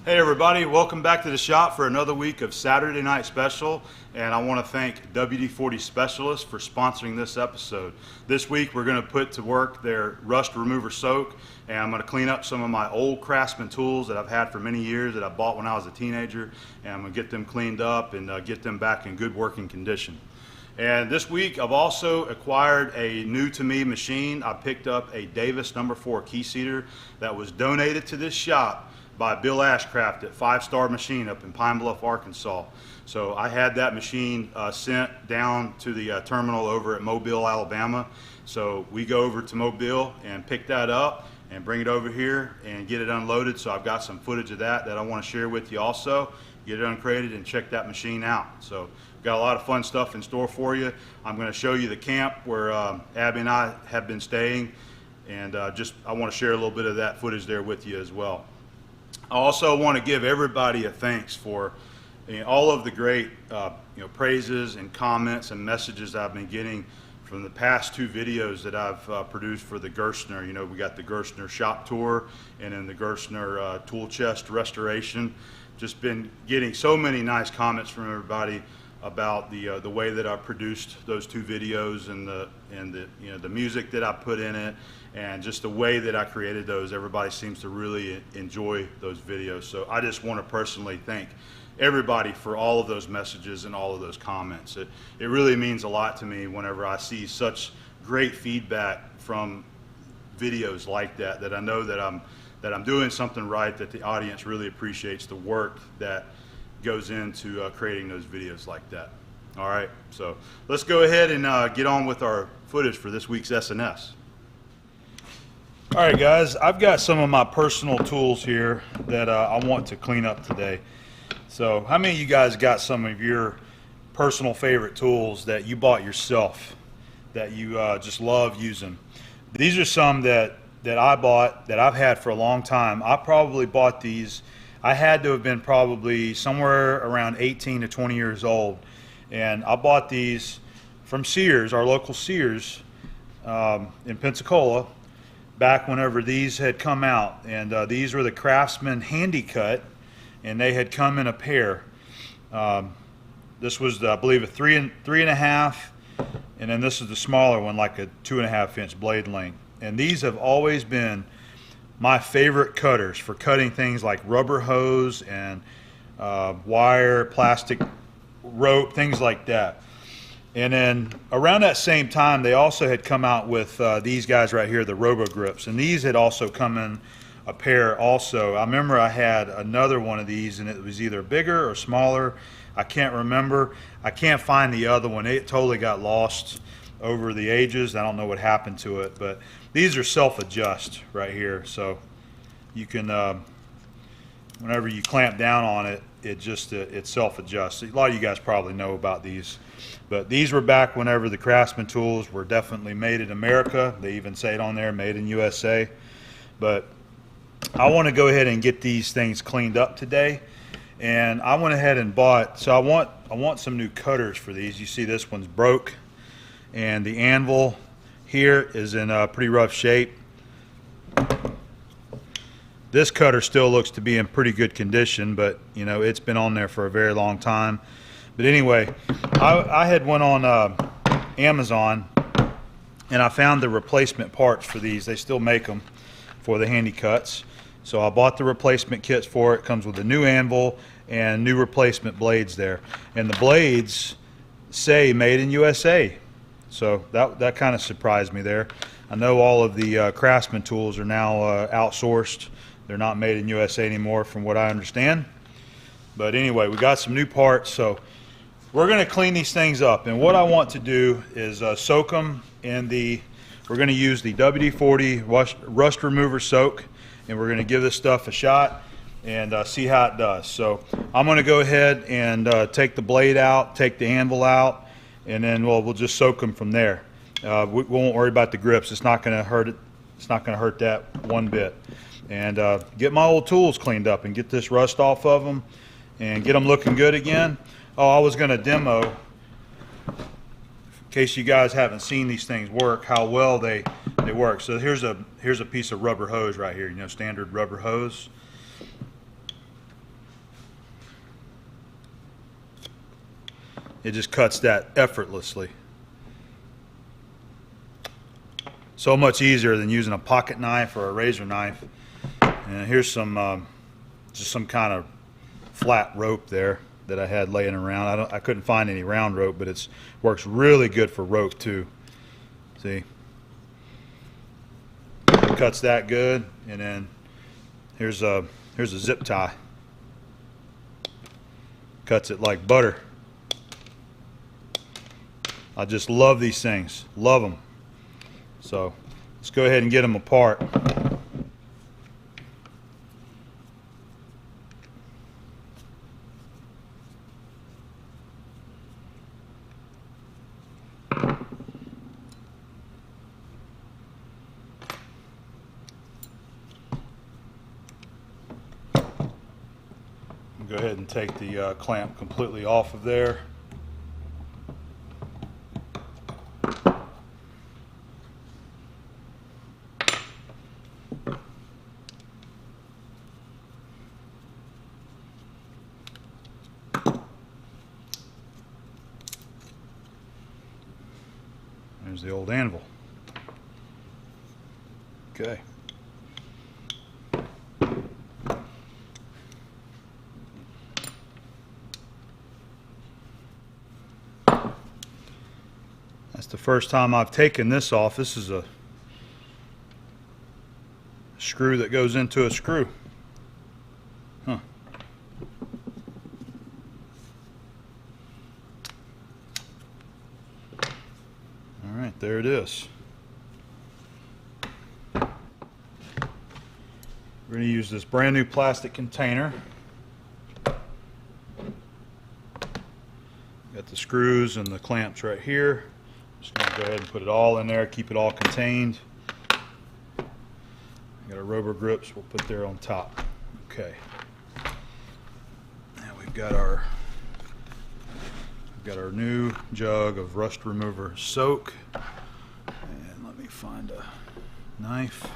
Hey everybody, welcome back to the shop for another week of Saturday Night Special, and I want to thank WD-40 Specialists for sponsoring this episode. This week we're going to put to work their rust remover soak, and I'm going to clean up some of my old Craftsman tools that I've had for many years that I bought when I was a teenager, and I'm going to get them cleaned up and get them back in good working condition. And this week I've also acquired a new to me machine. I picked up a Davis No. 4 key seater that was donated to this shop by Bill Ashcraft at 5 Star Machine up in Pine Bluff, Arkansas. So I had that machine sent down to the terminal over at Mobile, Alabama. So we go over to Mobile and pick that up and bring it over here and get it unloaded. So I've got some footage of that I want to share with you also. Get it uncrated and check that machine out. So got a lot of fun stuff in store for you. I'm going to show you the camp where Abby and I have been staying, and I want to share a little bit of that footage there with you as well. I also want to give everybody a thanks for all of the great praises and comments and messages I've been getting from the past 2 videos that I've produced for the Gerstner. We got the Gerstner shop tour and then the Gerstner tool chest restoration. Just been getting so many nice comments from everybody about the way that I produced those 2 videos and the music that I put in it, and just the way that I created those. Everybody seems to really enjoy those videos. So I just want to personally thank everybody for all of those messages and all of those comments. It really means a lot to me whenever I see such great feedback from videos like that I know that I'm doing something right, that the audience really appreciates the work that goes into creating those videos like that. All right, so let's go ahead and get on with our footage for this week's SNS. All right guys, I've got some of my personal tools here that I want to clean up today. So how many of you guys got some of your personal favorite tools that you bought yourself that you just love using? These are some that I bought that I've had for a long time. I probably bought these, I had to have been probably somewhere around 18 to 20 years old, and I bought these from Sears, our local Sears in Pensacola, back whenever these had come out. And these were the Craftsman Handi-Cut, and they had come in a pair. This was, I believe, a 3.5, and then this is the smaller one, like a 2.5 inch blade length. And these have always been my favorite cutters for cutting things like rubber hose and wire, plastic rope, things like that. And then around that same time, they also had come out with these guys right here, the Robo Grips, and these had also come in a pair also. I remember I had another one of these, and it was either bigger or smaller. I can't remember. I can't find the other one. It totally got lost over the ages. I don't know what happened to it, but these are self-adjust right here. So you can, whenever you clamp down on it, it self-adjusts. A lot of you guys probably know about these. But these were back whenever the Craftsman tools were definitely made in America. They even say it on there, made in USA. But I want to go ahead and get these things cleaned up today. And I went ahead and bought, so I want some new cutters for these. You see this one's broke, and the anvil here is in a pretty rough shape. This cutter still looks to be in pretty good condition, but it's been on there for a very long time. But anyway, I had went on Amazon, and I found the replacement parts for these. They still make them for the Handi-Cuts. So I bought the replacement kits for it. Comes with a new anvil and new replacement blades there. And the blades say made in USA. So that kind of surprised me there. I know all of the Craftsman tools are now outsourced. They're not made in USA anymore from what I understand. But anyway, we got some new parts. So we're going to clean these things up, and what I want to do is soak them in we're going to use the WD-40 rust remover soak, and we're going to give this stuff a shot and see how it does. So I'm going to go ahead and take the blade out, take the anvil out, and then we'll just soak them from there. We won't worry about the grips. It's not going to hurt it. It's not going to hurt that one bit. And get my old tools cleaned up and get this rust off of them and get them looking good again. Oh, I was going to demo, in case you guys haven't seen these things work, how well they work. So here's a piece of rubber hose right here, standard rubber hose. it just cuts that effortlessly. So much easier than using a pocket knife or a razor knife. And here's some just some kind of flat rope there that I had laying around. I couldn't find any round rope, but it works really good for rope too. See, it cuts that good. And then here's a zip tie. Cuts it like butter. I just love these things, love them. So let's go ahead and get them apart. Go ahead and take the clamp completely off of there. There's the old anvil. Okay. That's the first time I've taken this off. This is a screw that goes into a screw. Huh. All right, there it is. We're going to use this brand new plastic container. Got the screws and the clamps right here. Just going to go ahead and put it all in there, keep it all contained. Got our rubber grips we'll put there on top. Okay. Now we've got our new jug of rust remover soak. And let me find a knife.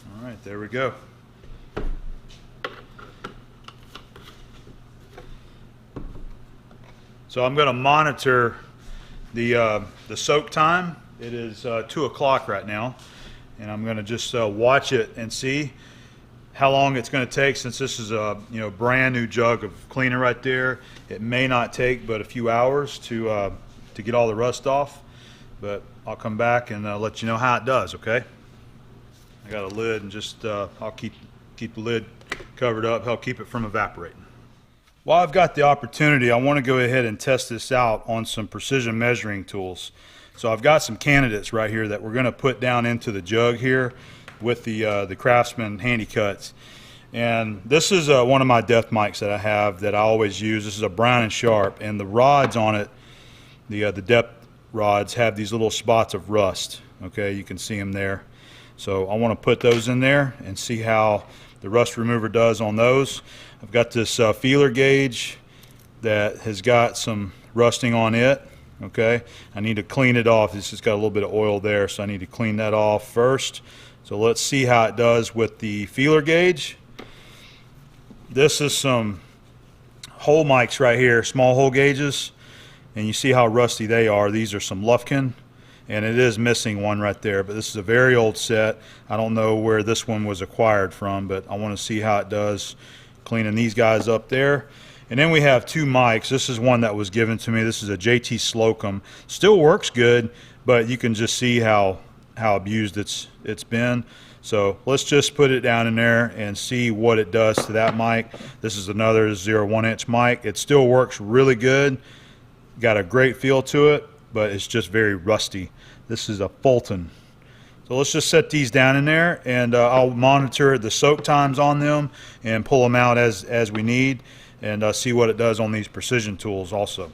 All right, there we go. So I'm going to monitor the soak time. It is 2 o'clock right now, and I'm going to just watch it and see how long it's going to take. Since this is a brand new jug of cleaner right there, it may not take but a few hours to get all the rust off. But I'll come back and let you know how it does. Okay. I got a lid, and just I'll keep the lid covered up, help keep it from evaporating. While I've got the opportunity, I want to go ahead and test this out on some precision measuring tools. So I've got some candidates right here that we're going to put down into the jug here with the Craftsman Handi-Cuts. And this is one of my depth mics that I have that I always use. This is a Brown and Sharp, and the rods on it, the depth rods, have these little spots of rust. Okay, you can see them there. So I want to put those in there and see how the rust remover does on those. I've got this feeler gauge that has got some rusting on it. Okay, I need to clean it off. This has got a little bit of oil there, so I need to clean that off first. So let's see how it does with the feeler gauge. This is some hole mics right here, small hole gauges, and you see how rusty they are. These are some Lufkin, and it is missing one right there, but this is a very old set. I don't know where this one was acquired from, but I want to see how it does cleaning these guys up there. And then we have 2 mics. This is one that was given to me. This is a JT Slocum. Still works good, but you can just see how abused it's been. So let's just put it down in there and see what it does to that mic. This is another 0.1-inch mic. It still works really good. Got a great feel to it, but it's just very rusty. This is a Fulton. So let's just set these down in there, and I'll monitor the soak times on them and pull them out as we need, and see what it does on these precision tools also.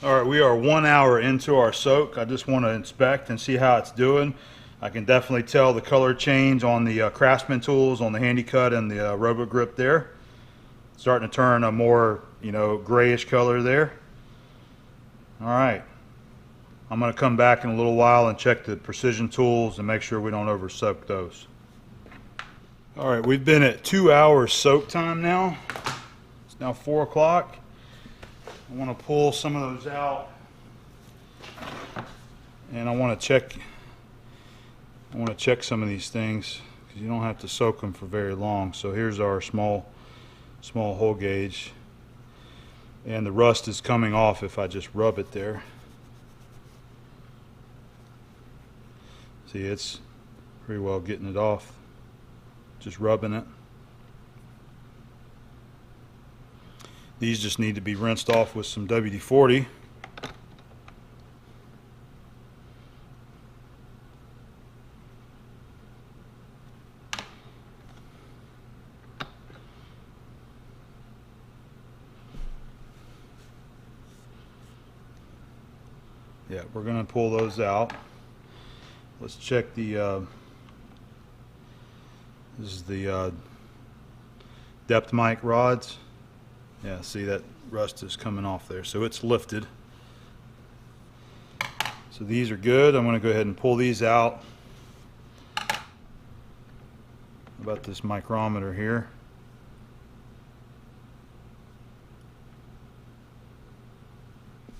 All right, we are 1 hour into our soak. I just want to inspect and see how it's doing. I can definitely tell the color change on the Craftsman tools, on the Handi-Cut and the Robo Grip there. Starting to turn a more, grayish color there. All right. I'm going to come back in a little while and check the precision tools and make sure we don't over soak those. All right, we've been at 2 hours soak time now. It's now 4 o'clock. I want to pull some of those out, and I want to check some of these things because you don't have to soak them for very long. So here's our small hole gauge, and the rust is coming off if I just rub it there. See, it's pretty well getting it off, just rubbing it. These just need to be rinsed off with some WD-40. Yeah, we're going to pull those out. Let's check the, this is the depth mic rods. Yeah, see that rust is coming off there, so it's lifted. So these are good. I'm going to go ahead and pull these out. How about this micrometer here?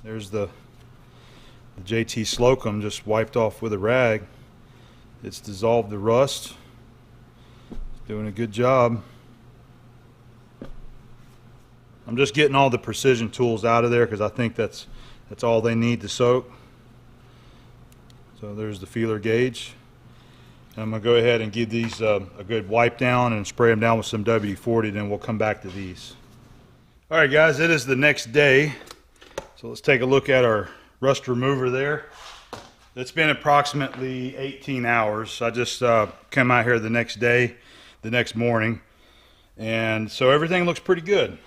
There's the JT Slocum just wiped off with a rag. It's dissolved the rust. It's doing a good job. I'm just getting all the precision tools out of there because I think that's all they need to soak. So there's the feeler gauge. And I'm going to go ahead and give these a good wipe down and spray them down with some WD-40, then we'll come back to these. All right, guys, it is the next day. So let's take a look at our rust remover there. It's been approximately 18 hours. I just came out here the next day, the next morning, and so everything looks pretty good.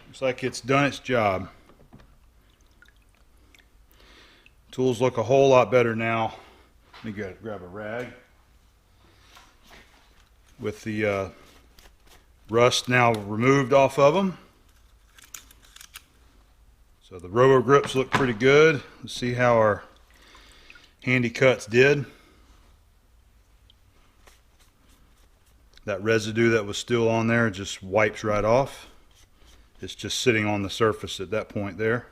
Looks like it's done its job. Tools look a whole lot better now. Let me grab a rag. With the rust now removed off of them. So the robo grips look pretty good. Let's see how our Handi-Cuts did. That residue that was still on there just wipes right off. It's just sitting on the surface at that point there.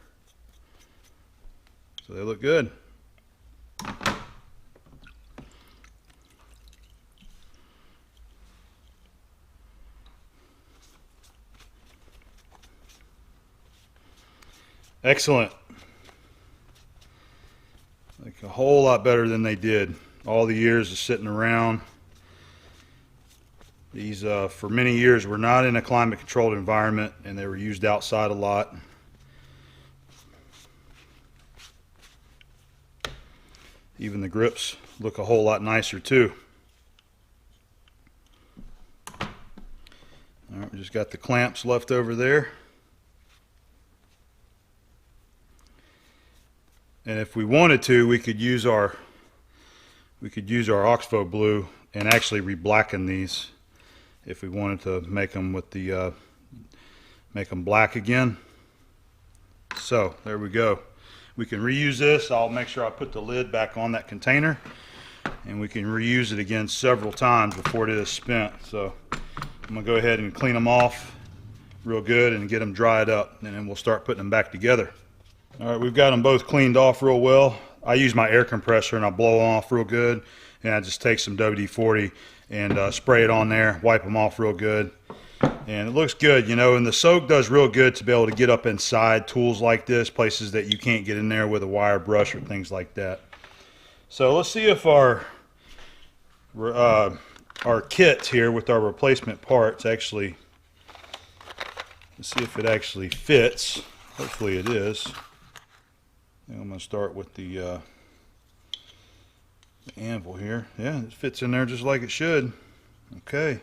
So they look good. Excellent. Like a whole lot better than they did. All the years of sitting around. These, for many years, were not in a climate controlled environment and they were used outside a lot. Even the grips look a whole lot nicer too. All right, we just got the clamps left over there. And if we wanted to, we could use our Oxbow blue and actually re-blacken these if we wanted to make them with the make them black again. So there we go. We can reuse this. I'll make sure I put the lid back on that container, and we can reuse it again several times before it is spent. So I'm gonna go ahead and clean them off real good and get them dried up, and then we'll start putting them back together. All right, we've got them both cleaned off real well. I use my air compressor and I blow them off real good, and I just take some WD-40 and spray it on there, wipe them off real good, and it looks good, and the soak does real good to be able to get up inside tools like this, places that you can't get in there with a wire brush or things like that. So let's see if our kit here with our replacement parts actually, let's see if it actually fits. Hopefully it is. I'm going to start with the anvil here. Yeah, it fits in there just like it should. Okay.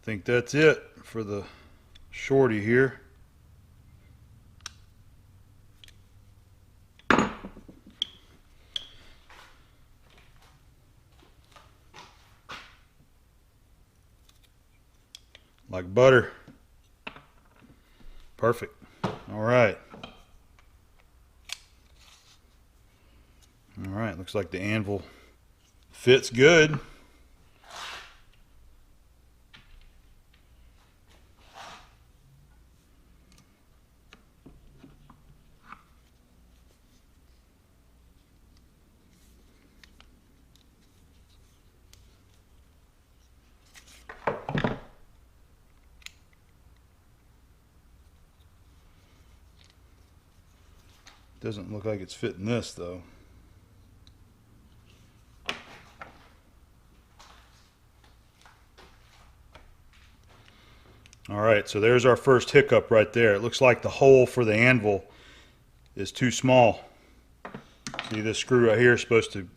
think that's it for the shorty here. Like butter. Perfect. All right. All right, looks like the anvil fits good. Doesn't look like it's fitting this though. All right, so there's our first hiccup right there. It looks like the hole for the anvil is too small. See, this screw right here is supposed to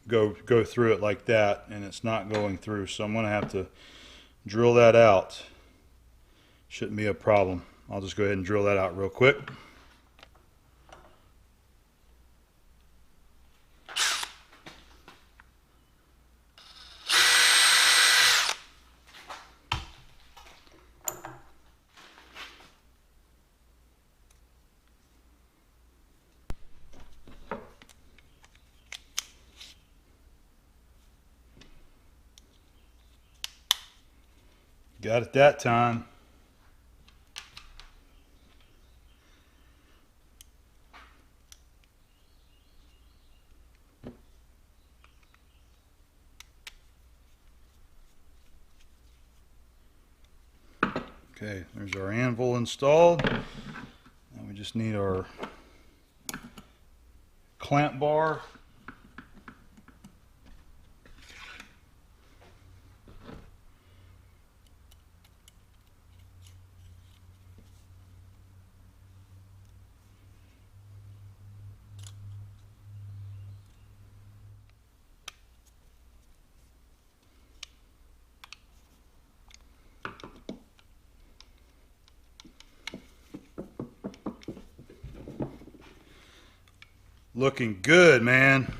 go through it like that, and it's not going through. So I'm going to have to drill that out. Shouldn't be a problem. I'll just go ahead and drill that out real quick. Got it that time. Okay, there's our anvil installed. Now we just need our clamp bar. Looking good, man.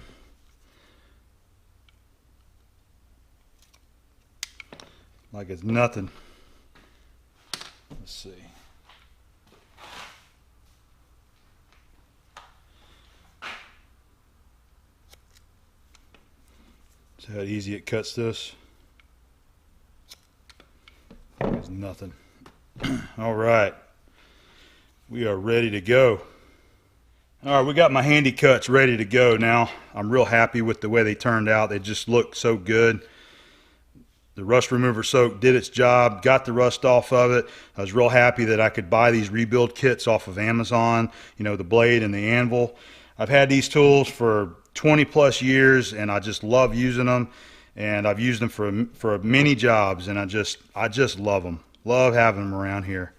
Like it's nothing. Let's see. See how easy it cuts this? It's nothing. All right. We are ready to go. All right, we got my Handi-Cuts ready to go now. I'm real happy with the way they turned out. They just look so good. The rust remover soak did its job, got the rust off of it. I was real happy that I could buy these rebuild kits off of Amazon, you know, the blade and the anvil. I've had these tools for 20 plus years and I just love using them. And I've used them for many jobs and I just love them. Love having them around here.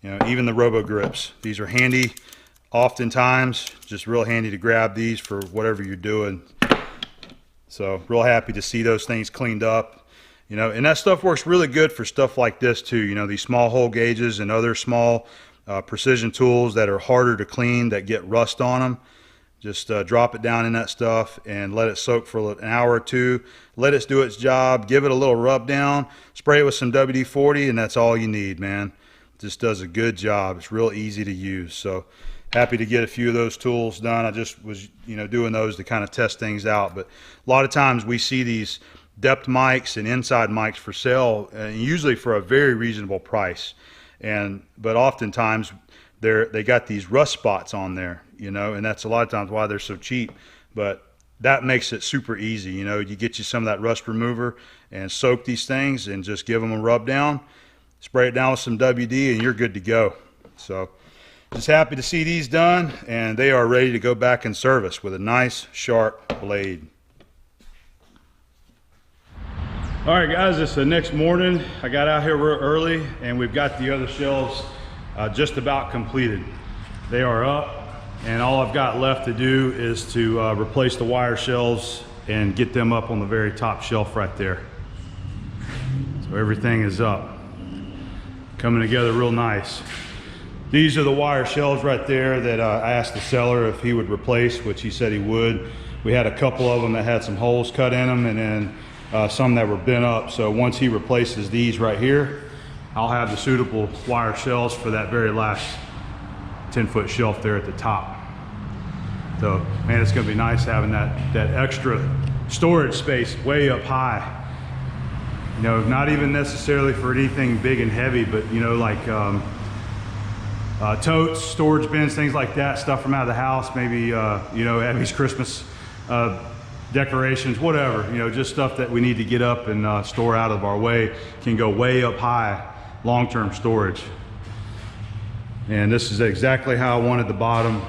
You know, even the robo grips. These are handy. Oftentimes, just real handy to grab these for whatever you're doing. So, real happy to see those things cleaned up. You know, and that stuff works really good for stuff like this too. You know, these small hole gauges and other small precision tools that are harder to clean, that get rust on them. Just drop it down in that stuff and let it soak for an hour or two. Let it do its job. Give it a little rub down. Spray it with some WD-40 and that's all you need, man. It just does a good job. It's real easy to use. So, happy to get a few of those tools done. I just was, you know, doing those to kind of test things out. But a lot of times we see these depth mics and inside mics for sale, usually for a very reasonable price. But oftentimes they got these rust spots on there, you know, and that's a lot of times why they're so cheap. But that makes it super easy. You know, you get you some of that rust remover and soak these things and just give them a rub down, spray it down with some WD and you're good to go. So, just happy to see these done, and they are ready to go back in service with a nice sharp blade. All right guys, it's the next morning. I got out here real early and we've got the other shelves just about completed. They are up and all I've got left to do is to replace the wire shelves and get them up on the very top shelf right there. So So everything is up, coming together real nice. These are the wire shelves right there that I asked the seller if he would replace, which he said he would. We had a couple of them that had some holes cut in them, and then some that were bent up. So once he replaces these right here, I'll have the suitable wire shelves for that very last 10-foot shelf there at the top. So man, it's gonna be nice having that extra storage space way up high. You know, not even necessarily for anything big and heavy, but you know, like totes, storage bins, things like that, stuff from out of the house, maybe you know, Abby's Christmas decorations, whatever, you know, just stuff that we need to get up and store out of our way can go way up high, long-term storage. And this is exactly how I wanted the bottom,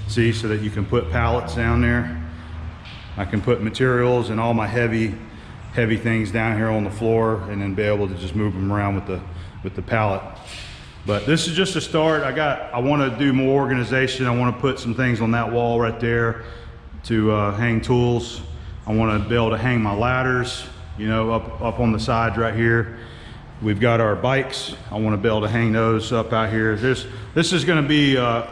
see, so that you can put pallets down there. I can put materials and all my heavy things down here on the floor, and then be able to just move them around with the pallet. But this is just a start. I want to do more organization. I want to put some things on that wall right there to hang tools. I want to be able to hang my ladders, you know, up on the sides right here. We've got our bikes. I want to be able to hang those up out here. This is going to be a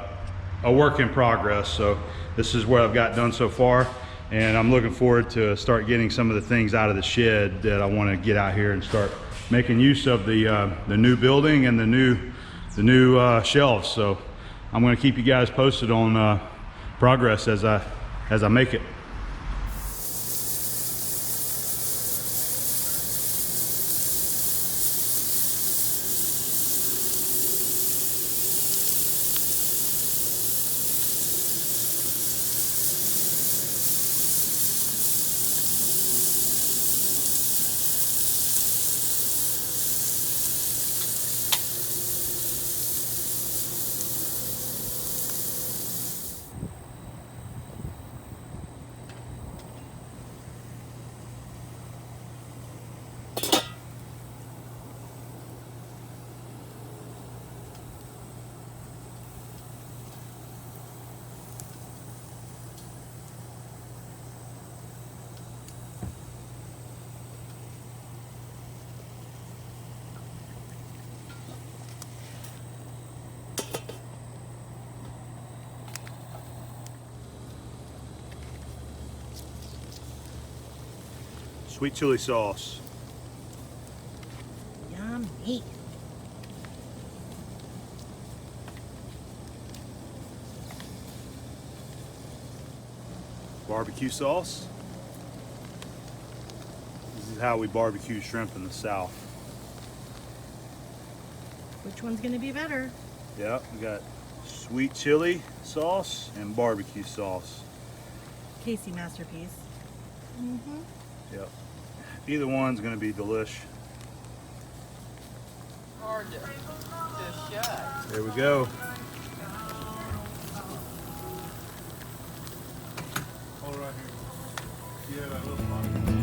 work in progress. So this is what I've got done so far, and I'm looking forward to start getting some of the things out of the shed that I want to get out here and start making use of the new building and the new shelves. So I'm going to keep you guys posted on progress as I make it. Sweet chili sauce. Yummy. Barbecue sauce. This is how we barbecue shrimp in the South. Which one's gonna be better? Yep, we got sweet chili sauce and barbecue sauce. Casey masterpiece. Mm-hmm. Yep. Either one's gonna be delish. Hard to shut. There we go. All right here. Yeah, that little